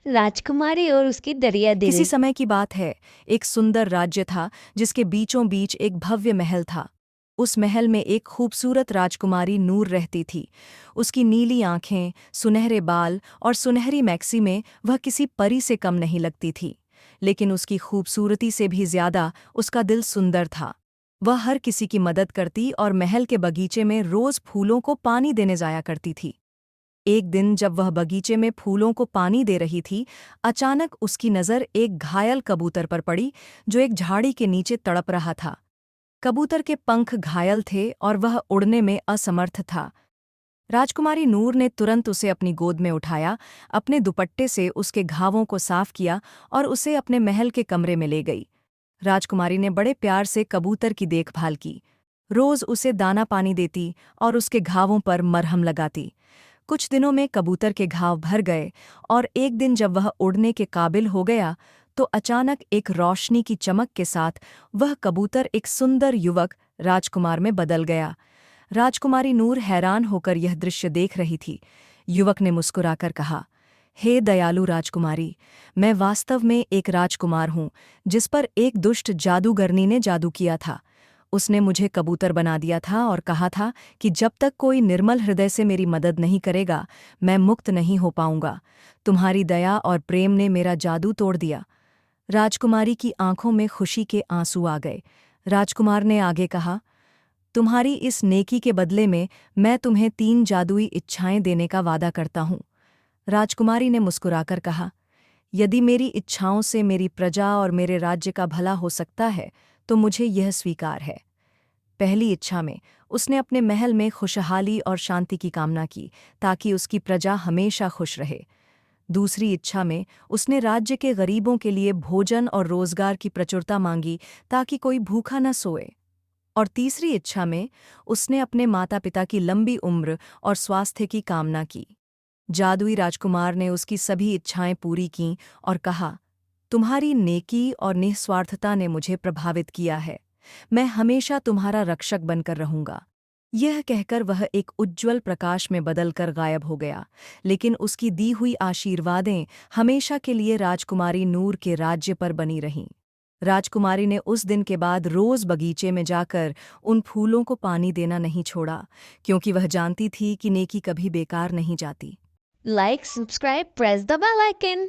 राजकुमारी और उसकी दरिया किसी दिली। समय की बात है, एक सुंदर राज्य था जिसके बीचों बीच एक भव्य महल था। उस महल में एक खूबसूरत राजकुमारी नूर रहती थी। उसकी नीली आंखें, सुनहरे बाल और सुनहरी मैक्सी में वह किसी परी से कम नहीं लगती थी। लेकिन उसकी खूबसूरती से भी ज्यादा उसका दिल सुंदर था। वह हर किसी की मदद करती और महल के बगीचे में रोज फूलों को पानी देने जाया करती थी। एक दिन जब वह बगीचे में फूलों को पानी दे रही थी, अचानक उसकी नज़र एक घायल कबूतर पर पड़ी जो एक झाड़ी के नीचे तड़प रहा था। कबूतर के पंख घायल थे और वह उड़ने में असमर्थ था। राजकुमारी नूर ने तुरंत उसे अपनी गोद में उठाया, अपने दुपट्टे से उसके घावों को साफ किया और उसे अपने महल के कमरे में ले गई। राजकुमारी ने बड़े प्यार से कबूतर की देखभाल की। रोज उसे दाना पानी देती और उसके घावों पर मरहम लगाती। कुछ दिनों में कबूतर के घाव भर गए और एक दिन जब वह उड़ने के काबिल हो गया तो अचानक एक रोशनी की चमक के साथ वह कबूतर एक सुंदर युवक राजकुमार में बदल गया। राजकुमारी नूर हैरान होकर यह दृश्य देख रही थी। युवक ने मुस्कुराकर कहा, हे दयालु राजकुमारी, मैं वास्तव में एक राजकुमार हूँ जिस पर एक दुष्ट जादूगरनी ने जादू किया था। उसने मुझे कबूतर बना दिया था और कहा था कि जब तक कोई निर्मल हृदय से मेरी मदद नहीं करेगा, मैं मुक्त नहीं हो पाऊंगा। तुम्हारी दया और प्रेम ने मेरा जादू तोड़ दिया। राजकुमारी की आंखों में खुशी के आंसू आ गए। राजकुमार ने आगे कहा, तुम्हारी इस नेकी के बदले में मैं तुम्हें 3 जादुई इच्छाएं देने का वादा करता हूँ। राजकुमारी ने मुस्कुराकर कहा, यदि मेरी इच्छाओं से मेरी प्रजा और मेरे राज्य का भला हो सकता है, तो मुझे यह स्वीकार है। पहली इच्छा में उसने अपने महल में खुशहाली और शांति की कामना की ताकि उसकी प्रजा हमेशा खुश रहे। दूसरी इच्छा में उसने राज्य के गरीबों के लिए भोजन और रोजगार की प्रचुरता मांगी ताकि कोई भूखा न सोए। और तीसरी इच्छा में उसने अपने माता पिता की लंबी उम्र और स्वास्थ्य की कामना की। जादुई राजकुमार ने उसकी सभी इच्छाएं पूरी कीं और कहा, तुम्हारी नेकी और निस्वार्थता ने मुझे प्रभावित किया है। मैं हमेशा तुम्हारा रक्षक बनकर रहूंगा। यह कहकर वह एक उज्ज्वल प्रकाश में बदलकर गायब हो गया, लेकिन उसकी दी हुई आशीर्वादें हमेशा के लिए राजकुमारी नूर के राज्य पर बनी रहीं। राजकुमारी ने उस दिन के बाद रोज बगीचे में जाकर उन फूलों को पानी देना नहीं छोड़ा, क्योंकि वह जानती थी कि नेकी कभी बेकार नहीं जाती। Like, subscribe, press the bell icon.